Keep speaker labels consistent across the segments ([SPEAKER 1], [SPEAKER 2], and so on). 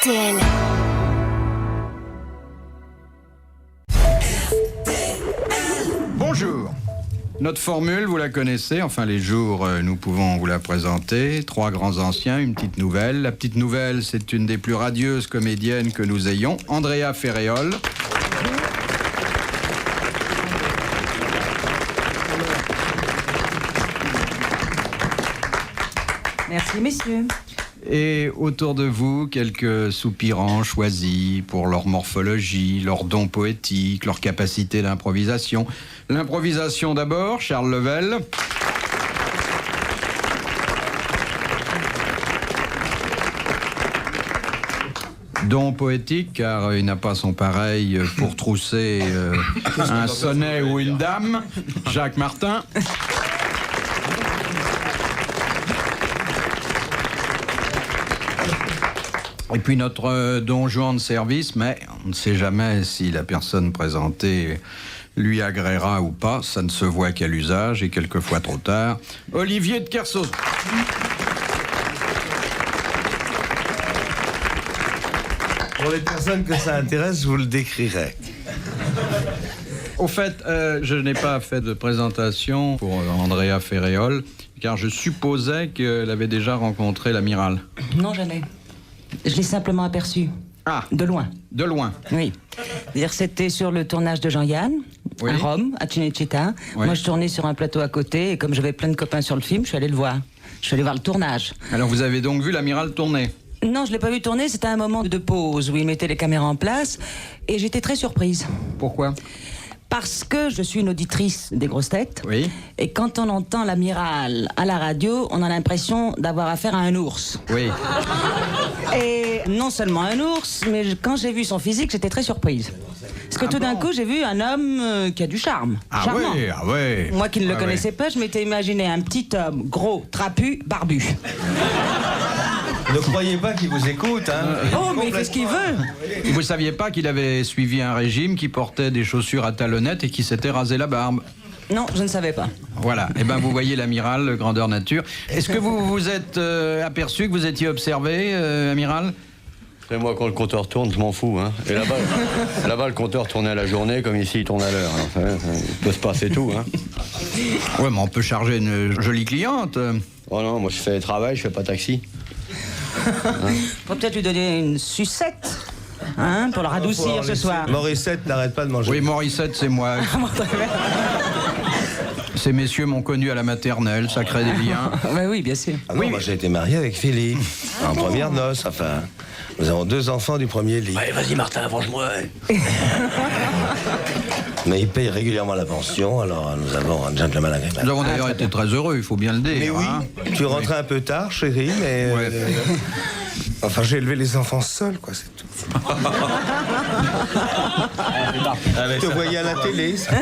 [SPEAKER 1] RTL.
[SPEAKER 2] Bonjour. Notre formule, vous la connaissez, enfin les jours, nous pouvons vous la présenter. 3 grands anciens, une petite nouvelle. La petite nouvelle, c'est une des plus radieuses comédiennes que nous ayons, Andrea Ferréol.
[SPEAKER 3] Merci, messieurs.
[SPEAKER 2] Et autour de vous, quelques soupirants choisis pour leur morphologie, leur don poétique, leur capacité d'improvisation. L'improvisation d'abord, Charles Level. Don poétique, car il n'a pas son pareil pour trousser un sonnet ou une dame, Jacques Martin. Et puis notre don Juan de service, mais on ne sait jamais si la personne présentée lui agréera ou pas, ça ne se voit qu'à l'usage et quelquefois trop tard. Olivier de Kersauzon.
[SPEAKER 4] Pour les personnes que ça intéresse, je vous le décrirai.
[SPEAKER 2] Au fait, je n'ai pas fait de présentation pour Andrea Ferréol, car je supposais qu'elle avait déjà rencontré l'amiral.
[SPEAKER 3] Non, jamais. Je l'ai simplement aperçu.
[SPEAKER 2] Ah,
[SPEAKER 3] De loin.
[SPEAKER 2] de loin.
[SPEAKER 3] Oui. C'est-à-dire, c'était sur le tournage de Jean-Yann,
[SPEAKER 2] Oui.
[SPEAKER 3] à Rome, à Cinecittà.
[SPEAKER 2] Oui.
[SPEAKER 3] Moi, je tournais sur un plateau à côté, et comme j'avais plein de copains sur le film, je suis allée le voir. Je suis allée voir le tournage.
[SPEAKER 2] Alors vous avez donc vu l'amiral tourner?
[SPEAKER 3] Non, je l'ai pas vu tourner, c'était un moment de pause où il mettait les caméras en place, et j'étais très surprise.
[SPEAKER 2] Pourquoi?
[SPEAKER 3] Parce que je suis une auditrice des grosses têtes.
[SPEAKER 2] Oui.
[SPEAKER 3] Et quand on entend l'amiral à la radio, on a l'impression d'avoir affaire à un ours.
[SPEAKER 2] Oui.
[SPEAKER 3] Et non seulement un ours, mais quand j'ai vu son physique, j'étais très surprise. Parce que tout d'un coup, j'ai vu un homme qui a du charme.
[SPEAKER 2] Ah
[SPEAKER 3] Charmant.
[SPEAKER 2] ouais, ah ouais.
[SPEAKER 3] Moi qui ne le
[SPEAKER 2] Ah
[SPEAKER 3] connaissais
[SPEAKER 2] ouais.
[SPEAKER 3] pas, je m'étais imaginé un petit homme gros, trapu, barbu.
[SPEAKER 4] Ne croyez pas qu'il vous écoute, hein.
[SPEAKER 3] Oh, mais il fait ce qu'il veut.
[SPEAKER 2] Vous ne saviez pas qu'il avait suivi un régime, qui portait des chaussures à talonnettes et qui s'était rasé la barbe?
[SPEAKER 3] Non, je ne savais pas.
[SPEAKER 2] Voilà. Eh ben, vous voyez l'amiral, grandeur nature. Est-ce que vous vous êtes aperçu que vous étiez observé, amiral?
[SPEAKER 5] Et moi, quand le compteur tourne, je m'en fous. Hein. Et là-bas, le compteur tournait à la journée, comme ici, il tourne à l'heure. Alors, il peut se passer tout. Hein.
[SPEAKER 2] Ouais, mais on peut charger une jolie cliente.
[SPEAKER 5] Oh non, moi, je fais travail, je fais pas taxi.
[SPEAKER 3] Faut peut-être lui donner une sucette, hein, pour le radoucir ce soir.
[SPEAKER 4] Morissette n'arrête pas de manger.
[SPEAKER 2] Oui, Morissette, c'est moi. Ces messieurs m'ont connu à la maternelle, ça crée des liens.
[SPEAKER 3] Ouais, oui, bien sûr.
[SPEAKER 4] Ah non, moi j'ai été marié avec Philippe, en première noce, enfin. Nous avons 2 enfants du premier lit.
[SPEAKER 5] Allez, vas-y, Martin, avance-moi.
[SPEAKER 4] Mais il paye régulièrement la pension, alors nous avons un gentleman agréable.
[SPEAKER 2] Nous avons d'ailleurs été très heureux, il faut bien le dire.
[SPEAKER 4] Mais oui,
[SPEAKER 2] hein.
[SPEAKER 4] tu rentrais un peu tard, chérie, mais...
[SPEAKER 2] Ouais.
[SPEAKER 4] Enfin, j'ai élevé les enfants seul, quoi, c'est tout. Je te voyais à la télé, c'est tout.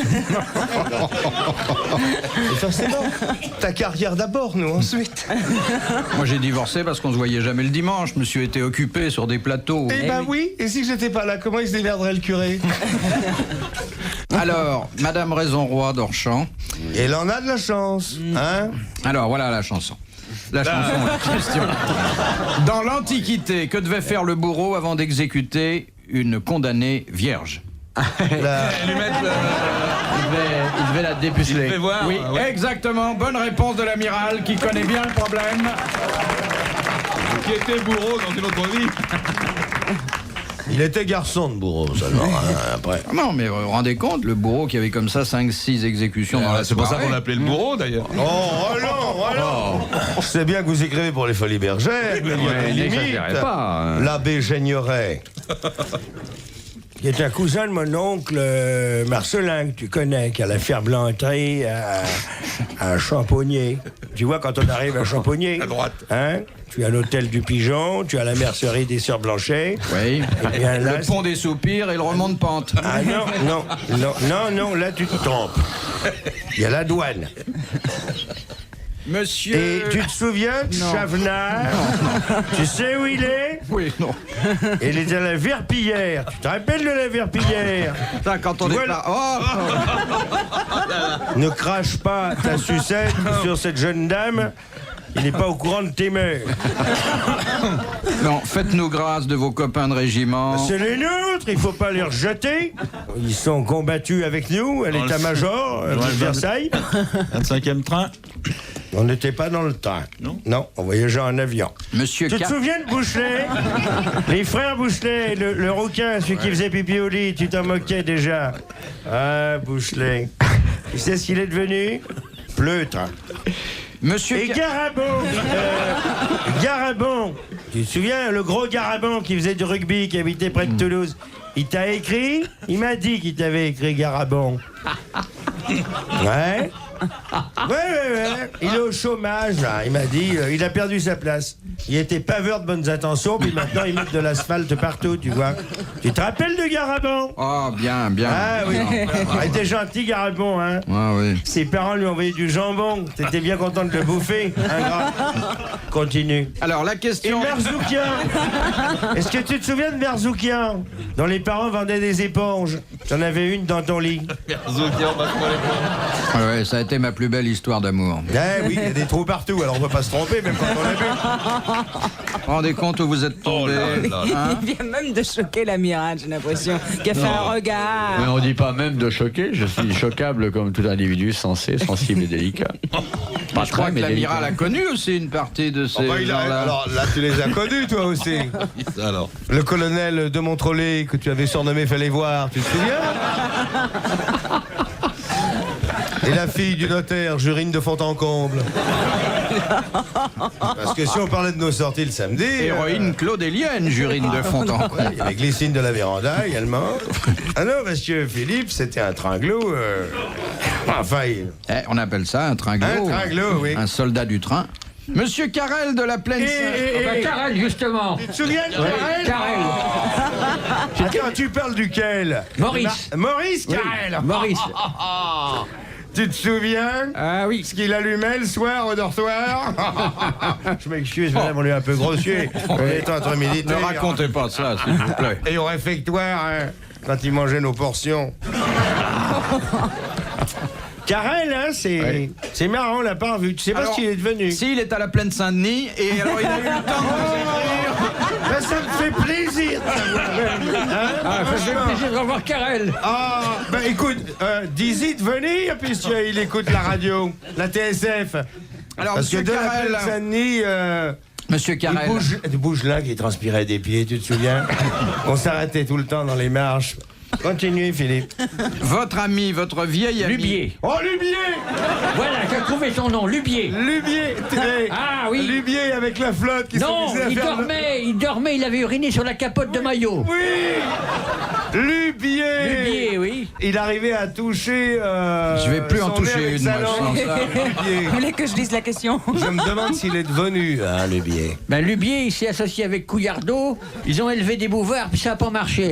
[SPEAKER 4] Et forcément, ta carrière d'abord, nous ensuite.
[SPEAKER 2] Moi, j'ai divorcé parce qu'on se voyait jamais le dimanche. Je me suis été occupé sur des plateaux.
[SPEAKER 4] Eh ben oui, et si j'étais pas là, comment il se démerderait le curé?
[SPEAKER 2] Alors, Madame Raison-Roy d'Orchamps.
[SPEAKER 4] Et elle en a de la chance, hein?
[SPEAKER 2] Alors, voilà la chanson. La chanson en question. Dans l'Antiquité, que devait faire le bourreau avant d'exécuter une condamnée vierge?
[SPEAKER 4] La-
[SPEAKER 2] Il devait la dépuceler.
[SPEAKER 6] Il devait voir,
[SPEAKER 2] Oui,
[SPEAKER 6] ouais.
[SPEAKER 2] exactement. Bonne réponse de l'amiral qui connaît bien le problème.
[SPEAKER 6] Qui était bourreau dans une autre vie.
[SPEAKER 4] Il était garçon de bourreau, seulement, hein, après.
[SPEAKER 2] Non, mais vous vous rendez compte, le bourreau qui avait comme ça 5-6 exécutions dans la
[SPEAKER 6] C'est pour ça
[SPEAKER 2] soirée.
[SPEAKER 6] qu'on l'appelait le bourreau d'ailleurs.
[SPEAKER 4] Oh non, alors Je sais bien que vous écrivez pour les Folies Bergères, mais il y a des limites. L'abbé Génieret, qui est un cousin de mon oncle Marcelin, que tu connais, qui a la ferblanterie à Champonnier. Tu vois, quand on arrive à Champonnier,
[SPEAKER 6] À droite.
[SPEAKER 4] hein, tu as l'hôtel du Pigeon, tu as la mercerie des Sœurs Blanchet.
[SPEAKER 2] Oui.
[SPEAKER 4] Et bien là,
[SPEAKER 2] Le pont des soupirs et le remont de pente.
[SPEAKER 4] ah non, là tu te trompes. Il y a la douane.
[SPEAKER 2] Monsieur...
[SPEAKER 4] Et tu te souviens de
[SPEAKER 2] Non.
[SPEAKER 4] Chavenard? Tu sais où il est?
[SPEAKER 2] Oui, non.
[SPEAKER 4] Il est à la Verpillière. Tu te rappelles de la Verpillière?
[SPEAKER 2] Ça, quand on
[SPEAKER 4] Tu
[SPEAKER 2] est
[SPEAKER 4] vois,
[SPEAKER 2] là... Oh
[SPEAKER 4] Ne crache pas ta sucette sur cette jeune dame Il n'est pas au courant de tes mœurs.
[SPEAKER 2] Non, faites-nous grâce de vos copains de régiment.
[SPEAKER 4] C'est les nôtres, il faut pas les rejeter. Ils sont combattus avec nous à l'état-major de Versailles.
[SPEAKER 6] 25e train.
[SPEAKER 4] On n'était pas dans le train. Non, on voyageait en avion.
[SPEAKER 2] Monsieur
[SPEAKER 4] Tu te souviens de Bouchelet? Les frères Bouchelet, le rouquin, celui qui faisait pipi au lit, tu t'en moquais déjà. Ah, Bouchelet. Tu sais ce qu'il est devenu? Pleutre.
[SPEAKER 2] Monsieur
[SPEAKER 4] Et Garabon, Garabon, tu te souviens, le gros Garabon qui faisait du rugby, qui habitait près de Toulouse, il t'a écrit? Il m'a dit qu'il t'avait écrit Garabon. Ouais. Ouais. Il est au chômage, là. Il m'a dit, il a perdu sa place. Il était paveur de bonnes intentions, puis maintenant ils mettent de l'asphalte partout, tu vois. Tu te rappelles de Garabon?
[SPEAKER 2] Oh, bien.
[SPEAKER 4] Ah oui. Il était gentil, Garabon, hein.
[SPEAKER 2] Ah oui.
[SPEAKER 4] Ses parents lui envoyaient du jambon. T'étais bien content de le bouffer. Continue.
[SPEAKER 2] Alors, la
[SPEAKER 4] Et
[SPEAKER 2] question...
[SPEAKER 4] Merzoukian. Est-ce que tu te souviens de Merzoukian, dont les parents vendaient des éponges? J'en avais une dans ton lit.
[SPEAKER 2] Ouais, ça a été ma plus belle histoire d'amour.
[SPEAKER 4] Eh oui, il y a des trous partout, alors on peut pas se tromper, même quand on l'a vu.
[SPEAKER 2] Rendez compte où vous êtes tombé. Hein?
[SPEAKER 3] Il vient même de choquer l'amiral, j'ai l'impression. Qui a fait un regard.
[SPEAKER 5] Mais on dit pas même de choquer, je suis choquable comme tout individu sensé, sensible et délicat. Pas
[SPEAKER 2] Je crois que l'amiral a connu aussi une partie de ces gens-là.
[SPEAKER 4] Alors là, tu les as connus, toi aussi.
[SPEAKER 6] Alors.
[SPEAKER 4] Le colonel de Montrollet, que tu avais surnommé Fallait voir, tu te souviens? Et la fille du notaire, Jurine de Fontencomble. Parce que si on parlait de nos sorties le samedi...
[SPEAKER 2] Héroïne claudélienne, Jurine de Fontencomble.
[SPEAKER 4] Il y avait Glycine de la Véranda également. Ah non, parce que Philippe, c'était un tringlo... Enfin,
[SPEAKER 2] On appelle ça un tringlo.
[SPEAKER 4] Un tringlo, oui.
[SPEAKER 2] Un soldat du train. Monsieur Carrel de la Plaine Saint...
[SPEAKER 5] Carrel, justement.
[SPEAKER 4] Tu te souviens de Carrel?
[SPEAKER 5] Carrel.
[SPEAKER 4] Quand tu parles duquel?
[SPEAKER 5] Maurice.
[SPEAKER 4] Maurice Carrel.
[SPEAKER 5] Maurice.
[SPEAKER 4] Tu te souviens?
[SPEAKER 5] Ah oui.
[SPEAKER 4] Ce qu'il allumait le soir au dortoir? Je m'excuse, madame, on est un peu grossier. On est entre
[SPEAKER 2] Ne
[SPEAKER 4] militaires.
[SPEAKER 2] racontez pas ça, s'il vous plaît.
[SPEAKER 4] Et au réfectoire, hein, quand il mangeait nos portions. Carrel, hein, c'est marrant, on l'a pas revu. Tu sais pas
[SPEAKER 2] Alors,
[SPEAKER 4] ce qu'il est devenu.
[SPEAKER 2] Si, il est à la Plaine Saint-Denis, et alors il a eu le temps de...
[SPEAKER 4] Ben, ça me fait plaisir de savoir.
[SPEAKER 5] Ça fait plaisir de revoir Carrel.
[SPEAKER 4] Ah, ben écoute, dis-y de venir, puisqu'il écoute la radio, la TSF.
[SPEAKER 2] Alors,
[SPEAKER 4] Parce que
[SPEAKER 2] monsieur
[SPEAKER 4] de la
[SPEAKER 2] Carrel...
[SPEAKER 4] Plaine Saint-Denis,
[SPEAKER 2] Monsieur Carrel...
[SPEAKER 4] il bouge là qui transpirait des pieds, tu te souviens? On s'arrêtait tout le temps dans les marches. Continuez, Philippe.
[SPEAKER 2] Votre ami, votre vieil ami...
[SPEAKER 5] Lubier.
[SPEAKER 4] Oh, Lubier!
[SPEAKER 5] Voilà, j'ai trouvé son nom, Lubier.
[SPEAKER 4] Lubier!
[SPEAKER 5] Ah oui.
[SPEAKER 4] Lubier avec la flotte qui
[SPEAKER 5] Non,
[SPEAKER 4] s'amusait à
[SPEAKER 5] il
[SPEAKER 4] faire
[SPEAKER 5] dormait, il avait uriné sur la capote de maillot.
[SPEAKER 4] Oui! Lubier!
[SPEAKER 5] Lubier, oui.
[SPEAKER 4] Il arrivait à toucher.
[SPEAKER 2] Je vais plus en
[SPEAKER 4] son
[SPEAKER 2] toucher
[SPEAKER 4] verre
[SPEAKER 2] une, moi,
[SPEAKER 4] exhalant.
[SPEAKER 2] sans ça.
[SPEAKER 4] Lubier.
[SPEAKER 3] Vous voulez que je lise la question?
[SPEAKER 4] Je me demande s'il est devenu, hein, Lubier.
[SPEAKER 5] Ben Lubier, il s'est associé avec Couillardeau, ils ont élevé des bouvards, puis ça n'a pas marché.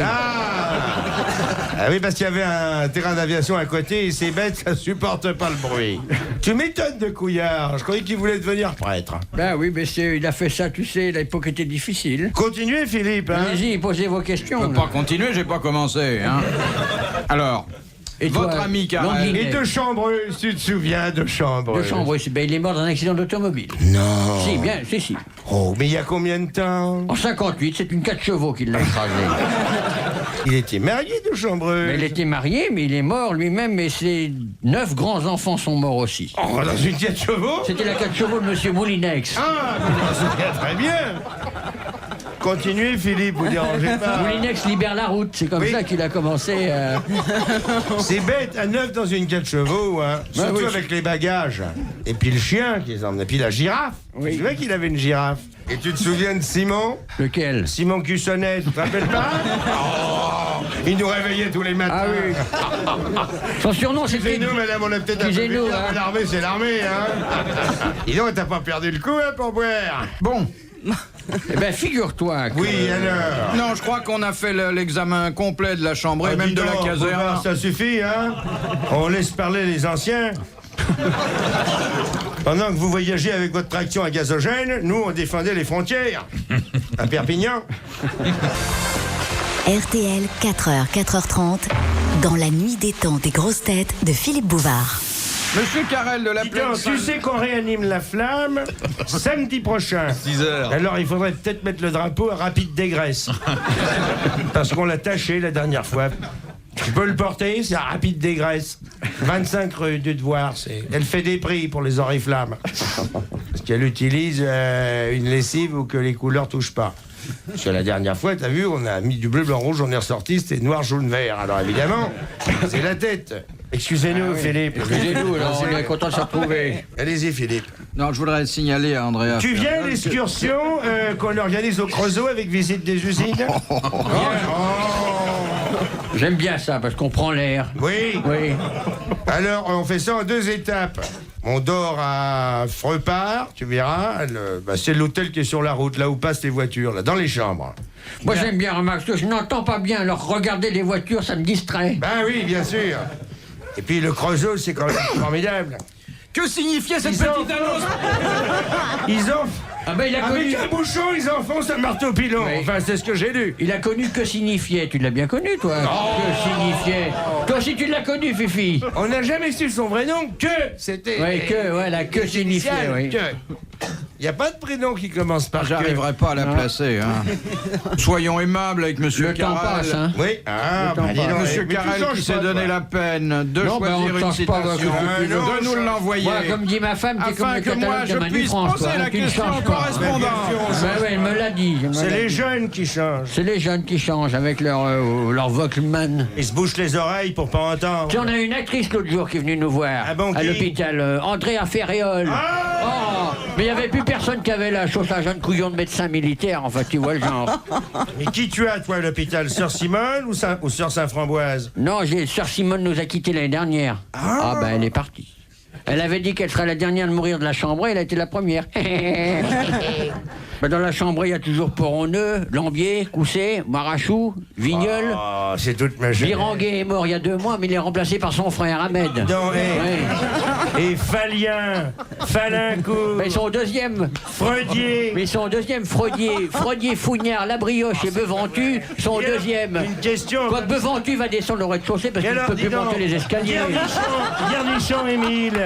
[SPEAKER 4] Ah oui, parce qu'il y avait un terrain d'aviation à côté et ces bêtes, ça supporte pas le bruit. Tu m'étonnes de Couillard. Je croyais qu'il voulait devenir prêtre.
[SPEAKER 5] Ben oui, mais il a fait ça, tu sais, l'époque était difficile.
[SPEAKER 4] Continuez, Philippe. Hein.
[SPEAKER 5] Allez-y, posez vos questions.
[SPEAKER 2] Je peux pas continuer, j'ai pas commencé. Hein. Alors,
[SPEAKER 5] Et
[SPEAKER 2] votre
[SPEAKER 5] toi,
[SPEAKER 2] ami Carrel...
[SPEAKER 5] Longuinet.
[SPEAKER 4] Et de Chambreux, si tu te souviens de Chambreux.
[SPEAKER 5] De chambre, ben, il est mort d'un accident d'automobile.
[SPEAKER 4] Non.
[SPEAKER 5] Si, bien, si.
[SPEAKER 4] Oh, mais il y a combien de temps?
[SPEAKER 5] En 58, c'est une 4 chevaux qui l'a écrasé.
[SPEAKER 4] Il était marié de Chambreux.
[SPEAKER 5] Mais il était marié, mais il est mort lui-même, et ses 9 grands-enfants sont morts aussi.
[SPEAKER 4] Oh, dans une 4 chevaux?
[SPEAKER 5] C'était la 4 chevaux de Monsieur Moulinex.
[SPEAKER 4] Ah, mais je me souviens très bien. Continuez, Philippe, vous dérangez pas.
[SPEAKER 5] Moulinex libère la route, c'est comme
[SPEAKER 4] Oui.
[SPEAKER 5] ça qu'il a commencé.
[SPEAKER 4] C'est bête, à 9 dans une 4 chevaux, hein. Surtout
[SPEAKER 5] oui.
[SPEAKER 4] avec les bagages. Et puis le chien qui les emmenait. Puis la girafe.
[SPEAKER 5] Oui.
[SPEAKER 4] Tu vois qu'il avait une girafe. Et tu te souviens de Simon?
[SPEAKER 5] Lequel?
[SPEAKER 4] Simon Cussonnet, tu te rappelles pas? Oh, il nous réveillait tous les matins.
[SPEAKER 5] Ah oui. Son surnom, c'était...
[SPEAKER 4] Excusez-nous, madame, on a peut-être un peu
[SPEAKER 5] Excusez-nous,
[SPEAKER 4] vite,
[SPEAKER 5] hein.
[SPEAKER 4] mais l'armée, c'est l'armée, hein. Dis donc, t'as pas perdu le coup, hein, pour boire?
[SPEAKER 2] Bon,
[SPEAKER 5] Eh ben, figure-toi que...
[SPEAKER 4] Oui, alors.
[SPEAKER 2] non, je crois qu'on a fait l'examen complet de la chambre et
[SPEAKER 4] Ah,
[SPEAKER 2] même
[SPEAKER 4] dis
[SPEAKER 2] de la
[SPEAKER 4] donc,
[SPEAKER 2] caserne.
[SPEAKER 4] Bouvard, ça suffit, hein. On laisse parler les anciens. Pendant que vous voyagez avec votre traction à gazogène, nous, on défendait les frontières. À Perpignan.
[SPEAKER 1] RTL, 4h, 4h30, dans la nuit des temps des grosses têtes de Philippe Bouvard.
[SPEAKER 2] Monsieur Carrel de la Plaine.
[SPEAKER 4] Tu sais qu'on réanime la flamme samedi prochain.
[SPEAKER 6] 6 heures.
[SPEAKER 4] Alors il faudrait peut-être mettre le drapeau à Rapide Dégraisse. Parce qu'on l'a taché la dernière fois. Tu peux le porter, c'est à Rapide Dégraisse. 25 rue du Devoir. Elle fait des prix pour les oriflammes. Parce qu'elle utilise une lessive où que les couleurs touchent pas. Parce que la dernière fois, t'as vu, on a mis du bleu, blanc, rouge, on est ressorti, c'était noir, jaune, vert. Alors évidemment, c'est la tête. Excusez-nous, Philippe.
[SPEAKER 5] Excusez-nous, alors on est content de se retrouver.
[SPEAKER 4] Allez-y, Philippe.
[SPEAKER 2] Non, je voudrais signaler à Andrea.
[SPEAKER 4] Tu viens à l'excursion qu'on organise au Creusot avec visite des usines?
[SPEAKER 5] J'aime bien ça, parce qu'on prend l'air.
[SPEAKER 4] Oui.
[SPEAKER 5] Oui.
[SPEAKER 4] Alors, on fait ça en 2 étapes. On dort à Freupart, tu verras. C'est l'hôtel qui est sur la route, là où passent les voitures, là, dans les chambres.
[SPEAKER 5] Moi j'aime bien, remarque, parce que je n'entends pas bien, alors regarder les voitures, ça me distrait.
[SPEAKER 4] Ben oui, bien sûr. Et puis le Creusot, c'est quand même formidable.
[SPEAKER 2] Que signifiait cette petite annonce?
[SPEAKER 4] Ils ont...
[SPEAKER 5] Ah ben il a connu...
[SPEAKER 4] Avec un bouchon, ils enfoncent un marteau pilon.
[SPEAKER 5] Oui.
[SPEAKER 4] Enfin, c'est ce que j'ai lu.
[SPEAKER 5] Il a connu que signifiait, tu l'as bien connu toi. Que signifiait. Toi aussi tu l'as connu, Fifi.
[SPEAKER 4] On n'a jamais su son vrai nom, que c'était...
[SPEAKER 5] Oui, que, voilà, que signifiait, oui.
[SPEAKER 4] Il n'y a pas de prénom qui commence par que.
[SPEAKER 2] J'arriverai pas à la placer. Hein. Soyons aimables avec Monsieur
[SPEAKER 5] Le temps
[SPEAKER 2] Carrel.
[SPEAKER 5] passe, hein.
[SPEAKER 4] Oui. Ah, bah, dis donc,
[SPEAKER 2] Monsieur
[SPEAKER 4] mais tu
[SPEAKER 2] Carrel
[SPEAKER 4] changes
[SPEAKER 2] qui s'est
[SPEAKER 4] pas,
[SPEAKER 2] donné
[SPEAKER 4] toi.
[SPEAKER 2] la peine de
[SPEAKER 5] Non, ben,
[SPEAKER 2] choisir
[SPEAKER 5] on
[SPEAKER 2] une
[SPEAKER 5] change pas,
[SPEAKER 2] citation,
[SPEAKER 4] non,
[SPEAKER 2] de nous l'envoyer.
[SPEAKER 5] Moi, comme dit ma femme, t'es comme
[SPEAKER 2] afin
[SPEAKER 5] le
[SPEAKER 2] que moi
[SPEAKER 5] catalogue
[SPEAKER 2] je
[SPEAKER 5] de Manu
[SPEAKER 2] puisse
[SPEAKER 5] France,
[SPEAKER 2] poser
[SPEAKER 5] quoi,
[SPEAKER 2] la
[SPEAKER 5] tu ne
[SPEAKER 2] question
[SPEAKER 5] changes
[SPEAKER 2] au
[SPEAKER 5] pas.
[SPEAKER 2] correspondant.
[SPEAKER 5] Ben oui, elle me l'a dit.
[SPEAKER 4] C'est les jeunes qui changent.
[SPEAKER 5] C'est les jeunes qui changent avec leur Walkman.
[SPEAKER 4] Ils se bouchent les oreilles pour pas entendre.
[SPEAKER 5] Puis on a une actrice l'autre jour qui est venue nous voir
[SPEAKER 4] Ah bon,
[SPEAKER 5] à
[SPEAKER 4] qui?
[SPEAKER 5] l'hôpital, Andrea Ferréol. Oh, mais il n'y avait plus personne qui avait la chose à jeune couillon de médecin militaire, enfin tu vois le genre.
[SPEAKER 4] Mais qui tu as, toi, à l'hôpital? Sœur Simone ou Sœur Saint-Framboise?
[SPEAKER 5] Non, Sœur Simone nous a quittés l'année dernière. Ah ben elle est partie. Elle avait dit qu'elle serait la dernière de mourir de la chambrée, elle a été la première. Ben dans la chambrée, il y a toujours Poronneux, Lambier, Cousset, Marachou, Vignol.
[SPEAKER 4] Oh, c'est toute ma jeunesse.
[SPEAKER 5] Biranguet est mort il y a 2 mois, mais il est remplacé par son frère Ahmed.
[SPEAKER 4] Non,
[SPEAKER 5] Ouais.
[SPEAKER 4] Et Fallien, Falincourt,
[SPEAKER 5] Mais ils sont au deuxième.
[SPEAKER 4] Freudier.
[SPEAKER 5] Mais ils sont au deuxième. Freudier, Fougnard, Labrioche et Beventu sont au deuxième.
[SPEAKER 4] Une question.
[SPEAKER 5] Quoi que Beventu va descendre au rez-de-chaussée parce
[SPEAKER 4] Et
[SPEAKER 5] qu'il ne
[SPEAKER 4] alors,
[SPEAKER 5] peut
[SPEAKER 4] dis
[SPEAKER 5] plus
[SPEAKER 4] donc,
[SPEAKER 5] monter les escaliers.
[SPEAKER 4] Garnichon, Émile.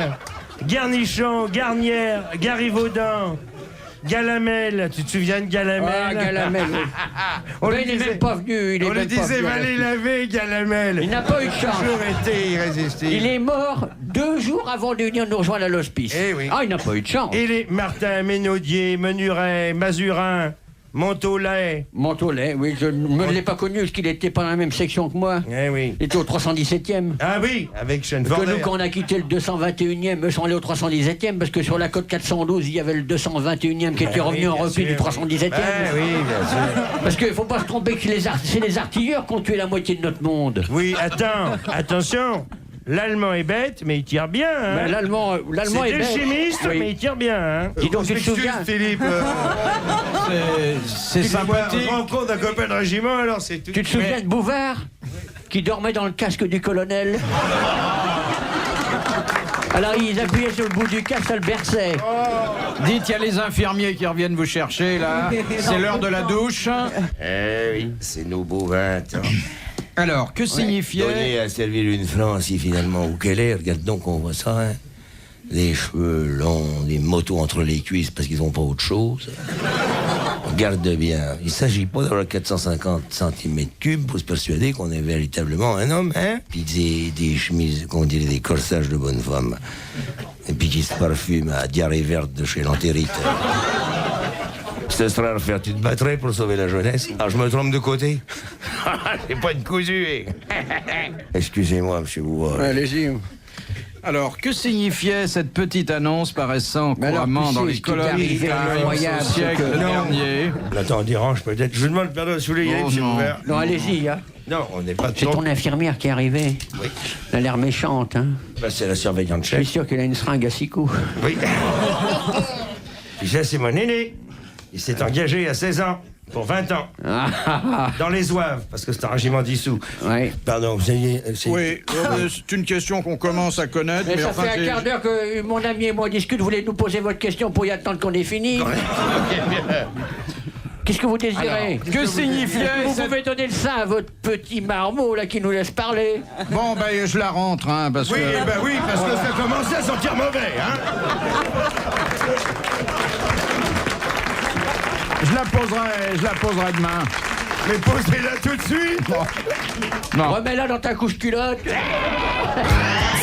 [SPEAKER 4] Garnichon, Garnière, Garivaudin, Galamel. Tu te souviens de Galamel?
[SPEAKER 5] Ah, Galamel, oui.
[SPEAKER 4] On
[SPEAKER 5] Ben,
[SPEAKER 4] lui
[SPEAKER 5] il n'est
[SPEAKER 4] disait-
[SPEAKER 5] même pas venu.
[SPEAKER 4] On lui disait, va les laver, Galamel.
[SPEAKER 5] Il n'a pas eu de chance.
[SPEAKER 4] Toujours été irrésistible.
[SPEAKER 5] Il est mort 2 jours avant de venir nous rejoindre à l'hospice.
[SPEAKER 4] Eh oui.
[SPEAKER 5] Ah, il n'a pas eu de chance.
[SPEAKER 4] Et les Martin, Ménaudier, Menuret, Mazurin, Montolet.
[SPEAKER 5] Montolet, oui, je ne me l'ai pas connu parce qu'il n'était pas dans la même section que moi.
[SPEAKER 4] Eh oui.
[SPEAKER 5] Il était au 317e.
[SPEAKER 4] Ah oui, avec Sean
[SPEAKER 5] Que
[SPEAKER 4] Forder.
[SPEAKER 5] nous, quand on a quitté le 221e, eux sont allés au 317e, parce que sur la côte 412, il y avait le 221e qui était
[SPEAKER 4] Ah
[SPEAKER 5] revenu
[SPEAKER 4] oui,
[SPEAKER 5] en
[SPEAKER 4] bien
[SPEAKER 5] repli
[SPEAKER 4] sûr.
[SPEAKER 5] du 317e.
[SPEAKER 4] Ah oui, bien sûr.
[SPEAKER 5] Parce qu'il ne faut pas se tromper que c'est les artilleurs qui ont tué la moitié de notre monde.
[SPEAKER 4] Oui, attends, attention. L'Allemand est bête, mais il tire bien. Hein.
[SPEAKER 5] Ben, L'Allemand est
[SPEAKER 4] C'est
[SPEAKER 5] bête.
[SPEAKER 4] chimiste,
[SPEAKER 5] Oui.
[SPEAKER 4] mais il tire bien. Hein.
[SPEAKER 5] Dis donc, tu te souviens
[SPEAKER 4] Philippe.
[SPEAKER 2] C'est sympathique.
[SPEAKER 4] On rend compte d'un copain de régiment, alors c'est tout.
[SPEAKER 5] Tu te souviens de Bouvard qui dormait dans le casque du colonel? Alors ils appuyaient sur le bout du casque, ça le berçait.
[SPEAKER 2] Dites, il y a les infirmiers qui reviennent vous chercher, là. C'est l'heure de la douche.
[SPEAKER 4] Eh oui, c'est nos beaux 20 ans.
[SPEAKER 2] Alors, que signifiait...
[SPEAKER 1] Donner à servir une Francie finalement où qu'elle est, regarde donc on voit ça, hein. Des cheveux longs, des motos entre les cuisses parce qu'ils n'ont pas autre chose. Regarde bien, il ne s'agit pas d'avoir 450 cm3 pour se persuader qu'on est véritablement un homme, hein. Puis des chemises, qu'on dirait des corsages de bonne femme. Et puis qui se parfument à diarrhée verte de chez l'entérite. Ce serait à refaire, tu te battrais pour sauver la jeunesse? Ah, je me trompe de côté? C'est pas une cousue. Excusez-moi, monsieur Bouvard.
[SPEAKER 5] Allez-y.
[SPEAKER 2] Alors, que signifiait cette petite annonce paraissant
[SPEAKER 5] Mais alors,
[SPEAKER 2] couramment
[SPEAKER 5] tu
[SPEAKER 2] dans
[SPEAKER 5] sais
[SPEAKER 2] les
[SPEAKER 5] ce qui est
[SPEAKER 2] colonnes
[SPEAKER 5] arrivé
[SPEAKER 2] Times
[SPEAKER 5] incroyable,
[SPEAKER 2] au
[SPEAKER 5] c'est
[SPEAKER 2] siècle
[SPEAKER 5] que-
[SPEAKER 2] dernier?
[SPEAKER 4] Attends, dérange peut-être. Je vous demande pardon de soulever,
[SPEAKER 2] Oh,
[SPEAKER 4] c'est
[SPEAKER 2] non.
[SPEAKER 4] ouvert.
[SPEAKER 5] Non, allez-y, hein.
[SPEAKER 4] Non, on n'est pas
[SPEAKER 5] C'est
[SPEAKER 4] trop.
[SPEAKER 5] ton infirmière qui est arrivée.
[SPEAKER 4] Oui.
[SPEAKER 5] Elle a l'air méchante, hein.
[SPEAKER 4] Bah, c'est la surveillante
[SPEAKER 5] Je suis
[SPEAKER 4] chef.
[SPEAKER 5] sûr qu'elle a une seringue à 6 coups.
[SPEAKER 4] Oui. Puis ça, c'est mon aîné. Il s'est engagé à 16 ans. Pour 20 ans. Dans les Oeuvres, parce que c'est un régiment dissous.
[SPEAKER 5] Ouais.
[SPEAKER 4] Pardon, vous avez...
[SPEAKER 2] Oui, c'est une question qu'on commence à connaître,
[SPEAKER 5] Mais
[SPEAKER 2] mais
[SPEAKER 5] ça
[SPEAKER 2] enfin,
[SPEAKER 5] fait un
[SPEAKER 2] c'est-
[SPEAKER 5] quart d'heure que mon ami et moi discute. Vous voulez nous poser votre question pour y attendre qu'on ait fini?
[SPEAKER 7] Qu'est-ce que vous désirez?
[SPEAKER 2] Alors, que signifiait
[SPEAKER 7] Vous
[SPEAKER 2] cette...
[SPEAKER 7] pouvez donner le sein à votre petit marmot, là, qui nous laisse parler.
[SPEAKER 2] Bon, ben, je la rentre, hein, parce
[SPEAKER 4] Oui,
[SPEAKER 2] que...
[SPEAKER 4] ben oui, parce que ça commençait à sentir mauvais, hein.
[SPEAKER 2] Je la poserai demain.
[SPEAKER 4] Mais posez-la tout de suite.
[SPEAKER 2] Non.
[SPEAKER 7] Remets-la dans ta couche culotte.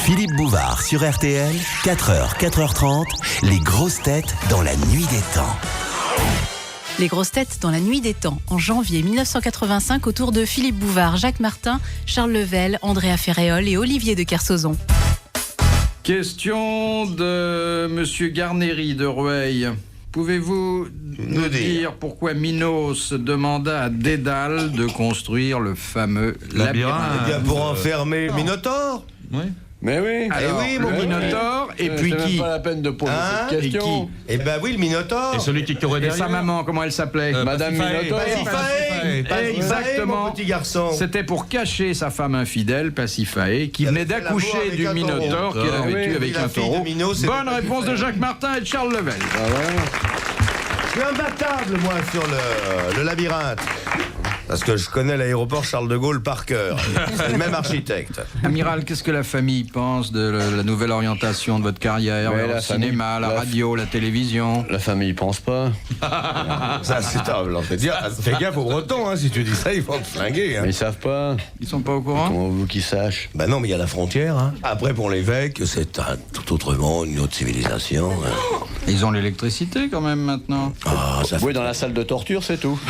[SPEAKER 8] Philippe Bouvard sur RTL, 4h, 4h30, les grosses têtes dans la nuit des temps.
[SPEAKER 9] Les grosses têtes dans la nuit des temps, en janvier 1985, autour de Philippe Bouvard, Jacques Martin, Charles Level, Andrea Ferréol et Olivier de Kersauzon.
[SPEAKER 2] Question de Monsieur Garnéry de Rueil. Pouvez-vous nous dire pourquoi Minos demanda à Dédale de construire le fameux labyrinthe?
[SPEAKER 4] Eh bien, pour enfermer Minotaure.
[SPEAKER 6] Oui.
[SPEAKER 5] Mais oui.
[SPEAKER 2] Alors,
[SPEAKER 4] oui,
[SPEAKER 2] le
[SPEAKER 4] mon
[SPEAKER 2] Minotaure, et puis
[SPEAKER 5] C'est
[SPEAKER 2] qui?
[SPEAKER 5] même pas la peine de poser cette
[SPEAKER 2] Et
[SPEAKER 5] question.
[SPEAKER 2] qui?
[SPEAKER 4] Eh ben oui, le Minotaure.
[SPEAKER 6] Et celui qui courait
[SPEAKER 2] Et
[SPEAKER 6] derrière.
[SPEAKER 2] sa maman, comment elle s'appelait?
[SPEAKER 5] Madame
[SPEAKER 6] Pasiphae.
[SPEAKER 5] Minotaure.
[SPEAKER 4] Pasiphae.
[SPEAKER 2] Exactement.
[SPEAKER 4] Mon petit garçon.
[SPEAKER 2] C'était pour cacher sa femme infidèle, Pasiphae, qui
[SPEAKER 4] Elle
[SPEAKER 2] venait
[SPEAKER 4] avait fait
[SPEAKER 2] d'accoucher
[SPEAKER 4] l'amour avec
[SPEAKER 2] du
[SPEAKER 4] un
[SPEAKER 2] Minotaure
[SPEAKER 4] taureau.
[SPEAKER 2] qu'elle avait
[SPEAKER 5] Oui,
[SPEAKER 2] tué avec
[SPEAKER 4] la
[SPEAKER 2] un
[SPEAKER 4] fille de
[SPEAKER 2] taureau.
[SPEAKER 4] Minos, c'était
[SPEAKER 2] Bonne réponse de Jacques Martin et de Charles Level.
[SPEAKER 4] Je suis imbattable, moi, sur le labyrinthe. Parce que je connais l'aéroport Charles de Gaulle par cœur. C'est le même architecte.
[SPEAKER 2] Amiral, qu'est-ce que la famille pense de la nouvelle orientation de votre carrière?
[SPEAKER 5] Ouais,
[SPEAKER 2] Le
[SPEAKER 5] la
[SPEAKER 2] cinéma,
[SPEAKER 5] famille-
[SPEAKER 2] la
[SPEAKER 5] la-
[SPEAKER 2] radio, la télévision?
[SPEAKER 5] La famille pense pas.
[SPEAKER 4] Ça, c'est table. Fais gaffe aux Bretons, hein, si tu dis ça, ils vont te flinguer. Hein.
[SPEAKER 5] Mais ils savent pas.
[SPEAKER 2] Ils sont pas au courant?
[SPEAKER 5] Comment vous qu'ils sachent?
[SPEAKER 4] Ben non, mais il y a la frontière. Hein. Après, pour l'évêque, c'est un tout autre monde, une autre civilisation. Hein.
[SPEAKER 2] Ils ont l'électricité quand même maintenant.
[SPEAKER 4] Ah, ça
[SPEAKER 5] Oui, dans la salle de torture, c'est tout.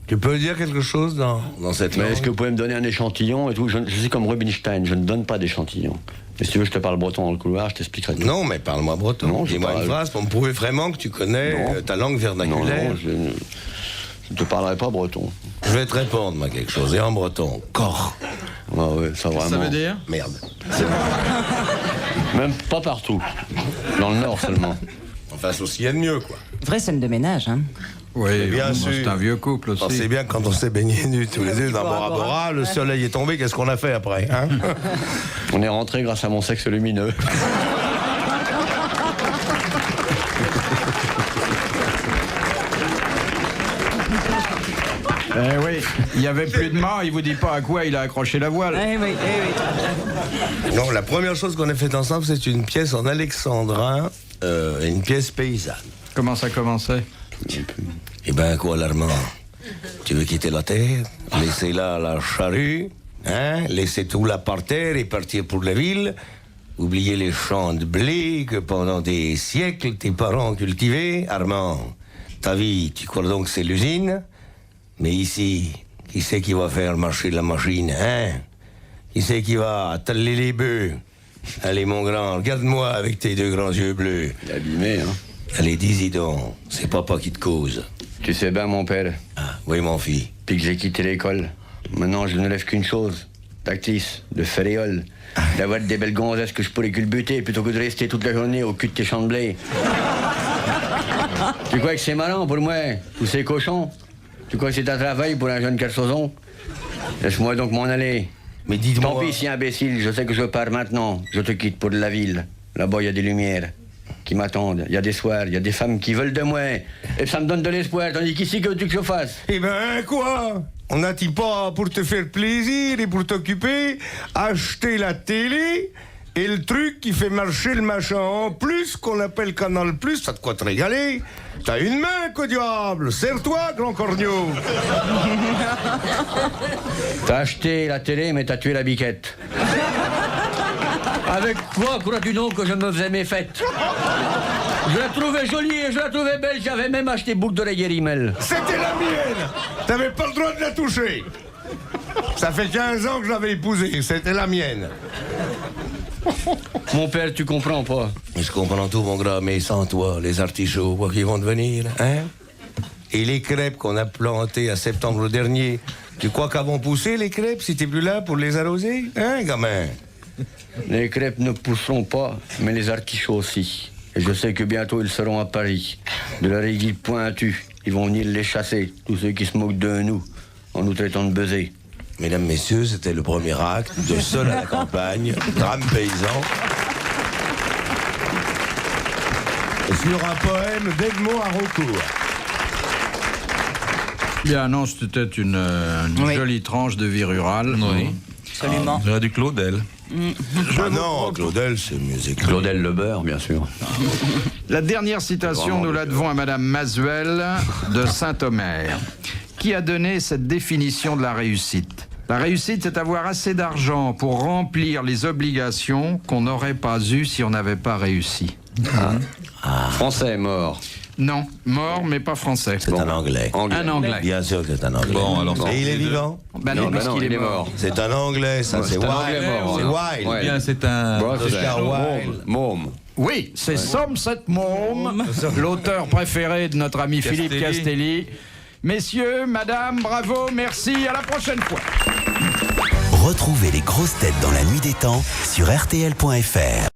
[SPEAKER 4] Tu peux dire quelque chose dans cette
[SPEAKER 5] Mais
[SPEAKER 4] langue?
[SPEAKER 5] est-ce que vous pouvez me donner un échantillon et tout? Je suis comme Rubinstein, je ne donne pas d'échantillon. Et si tu veux, je te parle breton dans le couloir, je t'expliquerai tout.
[SPEAKER 4] Non, mais parle-moi breton.
[SPEAKER 5] Non, je
[SPEAKER 4] Dis-moi
[SPEAKER 5] parle-
[SPEAKER 4] une phrase pour me prouver vraiment que tu connais
[SPEAKER 5] Non.
[SPEAKER 4] ta langue
[SPEAKER 5] Non,
[SPEAKER 4] vernaculaire.
[SPEAKER 5] non, je ne te parlerai pas breton.
[SPEAKER 4] Je vais te répondre, moi, quelque chose. Et en breton, corps.
[SPEAKER 5] Ah ouais, ça vraiment.
[SPEAKER 6] Ça veut dire?
[SPEAKER 4] Merde.
[SPEAKER 5] Même pas partout. Dans le nord seulement.
[SPEAKER 4] Enfin, ceci il y a de mieux, quoi.
[SPEAKER 3] Vraie scène de ménage, hein.
[SPEAKER 2] Oui,
[SPEAKER 4] bien
[SPEAKER 2] bon,
[SPEAKER 4] sûr.
[SPEAKER 2] c'est un vieux couple aussi.
[SPEAKER 4] C'est bien quand on s'est baigné nus tous les deux dans Bora Bora, le soleil est tombé, qu'est-ce qu'on a fait après, hein?
[SPEAKER 5] On est rentré grâce à mon sexe lumineux.
[SPEAKER 2] Eh oui, il n'y avait plus de mât, il vous dit pas à quoi il a accroché la voile.
[SPEAKER 3] Eh oui, eh oui.
[SPEAKER 4] Non, la première chose qu'on a faite ensemble, c'est une pièce en alexandrin, une pièce paysanne.
[SPEAKER 2] Comment ça commençait?
[SPEAKER 4] Eh ben, quoi, l'Armand? Tu veux quitter la terre? Laisser là la charrue? Hein? Laisser tout là par terre et partir pour la ville? Oublier les champs de blé que pendant des siècles tes parents cultivaient? Armand, ta vie, tu crois donc que c'est l'usine? Mais ici, qui c'est qui va faire marcher la machine, hein? Qui c'est qui va atteler les bœufs? Allez, mon grand, regarde-moi avec tes deux grands yeux bleus.
[SPEAKER 5] Il est abîmé, hein.
[SPEAKER 4] Allez, dis-y donc, c'est papa qui te cause.
[SPEAKER 5] Tu sais bien, mon père,
[SPEAKER 4] Ah, oui, mon fils.
[SPEAKER 5] depuis que j'ai quitté l'école, maintenant je ne rêve qu'une chose, d'actrice, de féréole, d'avoir des belles gonzesses que je pourrais culbuter plutôt que de rester toute la journée au cul de tes champs de blé. Tu crois que c'est marrant pour moi, tous ces cochons? Tu crois que c'est un travail pour un jeune Kersauzon? Laisse-moi donc m'en aller.
[SPEAKER 4] Mais dis-moi...
[SPEAKER 5] Tant pis si imbécile, je sais que je pars maintenant. Je te quitte pour la ville. Là-bas, il y a des lumières qui m'attendent. Il y a des soirs, il y a des femmes qui veulent de moi. Et ça me donne de l'espoir, tandis qu'ici, que veux-tu que je fasse?
[SPEAKER 4] Eh ben, quoi? On n'a-t-il pas, pour te faire plaisir et pour t'occuper, acheté la télé et le truc qui fait marcher le machin en plus, qu'on appelle Canal Plus, ça de quoi te régaler? T'as une main, qu'au diable! Serre-toi, grand corneau!
[SPEAKER 5] T'as acheté la télé, mais t'as tué la biquette. Avec quoi crois-tu donc que je me faisais mes fêtes? Je la trouvais jolie et je la trouvais belle. J'avais même acheté boucle d'oreiller rimel.
[SPEAKER 4] C'était la mienne! T'avais pas le droit de la toucher! Ça fait 15 ans que je l'avais épousée, c'était la mienne.
[SPEAKER 5] Mon père, tu comprends pas.
[SPEAKER 4] Je comprends tout, mon gars, mais sans toi, les artichauts, quoi qu'ils vont devenir, hein? Et les crêpes qu'on a plantées à septembre dernier, tu crois qu'elles vont pousser, les crêpes, si t'es plus là pour les arroser? Hein, gamin?
[SPEAKER 5] Les crêpes ne pousseront pas, mais les artichauts aussi. Et je sais que bientôt ils seront à Paris. De leur aiguille pointue, ils vont venir les chasser, tous ceux qui se moquent de nous, en nous traitant de besés.
[SPEAKER 4] Mesdames, messieurs, c'était le premier acte de Seul à la campagne, drame paysan. sur un poème d'Edmond Haraucourt.
[SPEAKER 2] Bien, non, c'était une
[SPEAKER 3] Oui.
[SPEAKER 2] jolie tranche de vie rurale.
[SPEAKER 6] Oui.
[SPEAKER 3] Absolument.
[SPEAKER 6] J'aurais du Claudel.
[SPEAKER 4] Ah non, Claudel, c'est mieux écrit.
[SPEAKER 5] Claudel Le Beurre, bien sûr.
[SPEAKER 2] La dernière citation, nous la devons à Madame Masuel de Saint-Omer, qui a donné cette définition de la réussite. La réussite, c'est avoir assez d'argent pour remplir les obligations qu'on n'aurait pas eues si on n'avait pas réussi.
[SPEAKER 5] Français mort.
[SPEAKER 2] Non, mort, mais pas français.
[SPEAKER 1] C'est un anglais.
[SPEAKER 2] Un anglais.
[SPEAKER 1] Bien sûr que c'est un anglais.
[SPEAKER 6] Bon, alors
[SPEAKER 1] Et il est vivant?
[SPEAKER 2] Bah non, parce qu'il est mort.
[SPEAKER 1] C'est un anglais, ça, c'est
[SPEAKER 5] un anglais
[SPEAKER 1] Wilde.
[SPEAKER 5] mort.
[SPEAKER 1] C'est Wilde.
[SPEAKER 5] Ouais.
[SPEAKER 6] Bien, c'est un.
[SPEAKER 1] Oscar Wilde.
[SPEAKER 5] Môme.
[SPEAKER 2] Oui, c'est Somerset Maugham, l'auteur préféré de notre ami Philippe Castelli. Messieurs, madame, bravo, merci, à la prochaine fois.
[SPEAKER 8] Retrouvez les grosses têtes dans la nuit des temps sur RTL.fr.